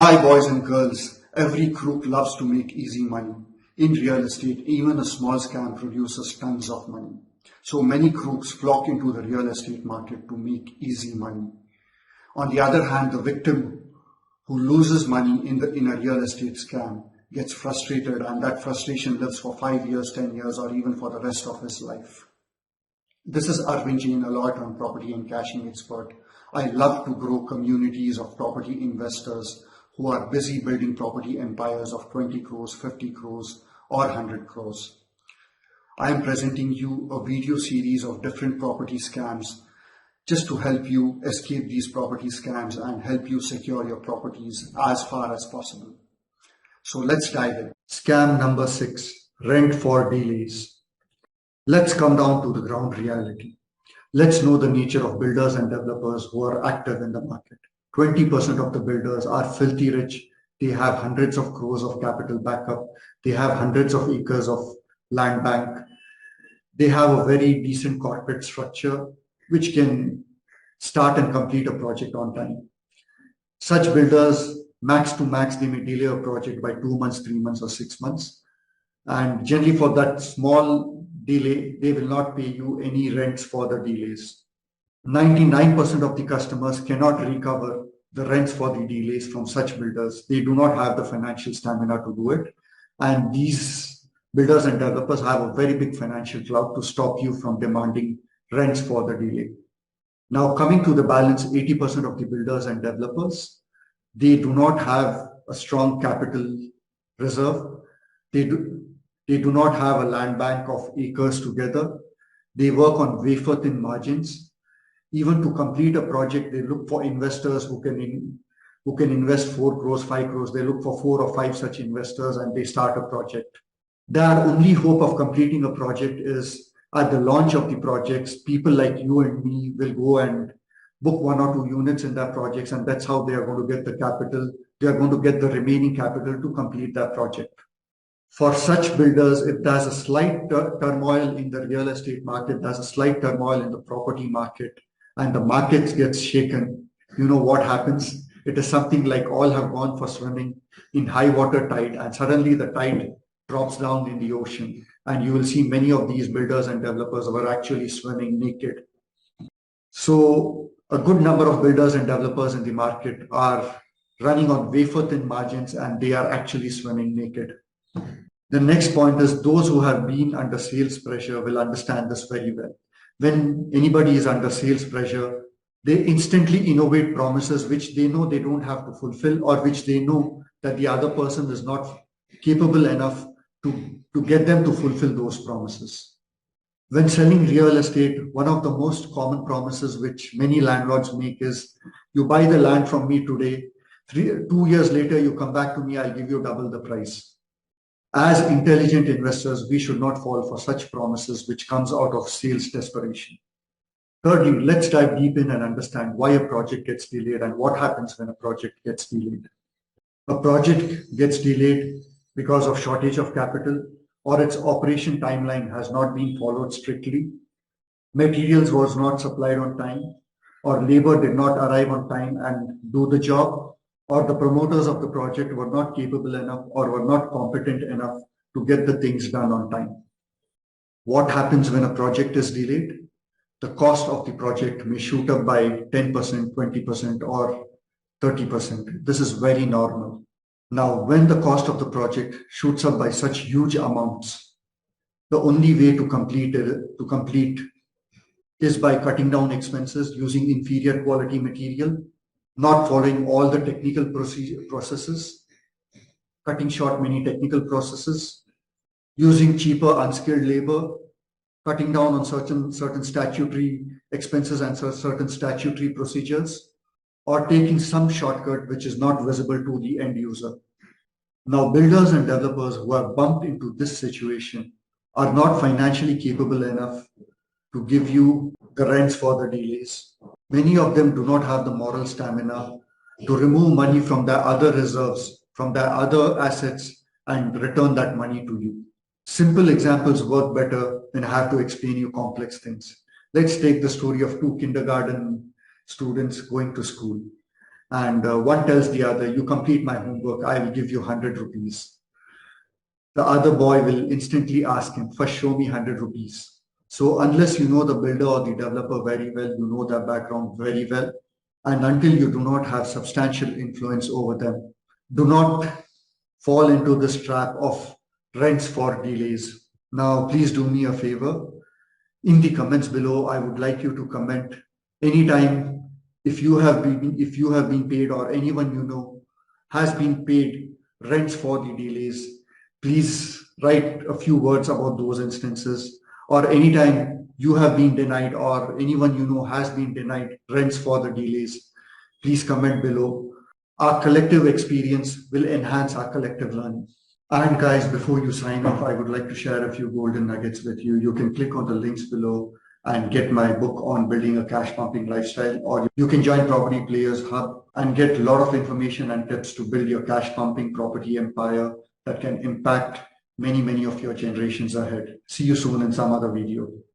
Hi boys and girls, every crook loves to make easy money. In real estate, even a small scam produces tons of money. So many crooks flock into the real estate market to make easy money. On the other hand, the victim who loses money in a real estate scam gets frustrated, and that frustration lives for 5 years, 10 years, or even for the rest of his life. This is Arvind Jain, a long-term property and cashing expert. I love to grow communities of property investors who are busy building property empires of 20 crores, 50 crores, or 100 crores. I am presenting you a video series of different property scams just to help you escape these property scams and help you secure your properties as far as possible. So let's dive in. Scam number 6, rent for delays. Let's come down to the ground reality. Let's know the nature of builders and developers who are active in the market. 20% of the builders are filthy rich. They have hundreds of crores of capital backup. They have hundreds of acres of land bank. They have a very decent corporate structure which can start and complete a project on time. Such builders, max to max, they may delay a project by 2 months, 3 months, or 6 months. And generally for that small delay, they will not pay you any rents for the delays. 99% of the customers cannot recover the rents for the delays from such builders. They do not have the financial stamina to do it. And these builders and developers have a very big financial clout to stop you from demanding rents for the delay. Now, coming to the balance, 80% of the builders and developers, they do not have a strong capital reserve. They do not have a land bank of acres together. They work on wafer thin margins. Even to complete a project, they look for investors who can invest 4 crores, 5 crores. They look for 4 or 5 such investors and they start a project. Their only hope of completing a project is at the launch of the projects, people like you and me will go and book 1 or 2 units in their projects, and that's how they are going to get the capital. They are going to get the remaining capital to complete that project. For such builders, if there's a slight turmoil in the real estate market, there's a slight turmoil in the property market, and the market gets shaken, you know what happens? It is something like all have gone for swimming in high water tide, and suddenly the tide drops down in the ocean, and you will see many of these builders and developers who are actually swimming naked. So a good number of builders and developers in the market are running on wafer thin margins, and they are actually swimming naked. The next point is those who have been under sales pressure will understand this very well. When anybody is under sales pressure, they instantly innovate promises which they know they don't have to fulfill, or which they know that the other person is not capable enough to get them to fulfill those promises. When selling real estate, one of the most common promises which many landlords make is, you buy the land from me today, 2 years later you come back to me, I'll give you double the price. As intelligent investors, we should not fall for such promises which comes out of sales desperation. Thirdly, let's dive deep in and understand why a project gets delayed and what happens when a project gets delayed. A project gets delayed because of shortage of capital, or its operation timeline has not been followed strictly, materials was not supplied on time, or labor did not arrive on time and do the job, or the promoters of the project were not capable enough or were not competent enough to get the things done on time. What happens when a project is delayed? The cost of the project may shoot up by 10%, 20%, or 30%. This is very normal. Now, when the cost of the project shoots up by such huge amounts, the only way to complete is by cutting down expenses, using inferior quality material, not following all the technical processes, cutting short many technical processes, using cheaper unskilled labor, cutting down on certain statutory expenses and certain statutory procedures, or taking some shortcut which is not visible to the end user. Now, builders and developers who have bumped into this situation are not financially capable enough to give you the rents for the delays. Many of them do not have the moral stamina to remove money from their other reserves, from their other assets, and return that money to you. Simple examples work better when I have to explain you complex things. Let's take the story of 2 kindergarten students going to school. and one tells the other, you complete my homework, I will give you 100 rupees. The other boy will instantly ask him, first show me 100 rupees. So unless you know the builder or the developer very well, you know their background very well, and until you do not have substantial influence over them, do not fall into this trap of rents for delays. Now, please do me a favor. In the comments below, I would like you to comment anytime if you have been paid or anyone you know has been paid rents for the delays. Please write a few words about those instances, or anytime you have been denied or anyone you know has been denied rents for the delays. Please comment below. Our collective experience will enhance our collective learning. And guys, before you sign off, I would like to share a few golden nuggets with you. You can click on the links below and get my book on building a cash pumping lifestyle, or you can join Property Players Hub and get a lot of information and tips to build your cash pumping property empire that can impact many of your generations ahead. See you soon in some other video.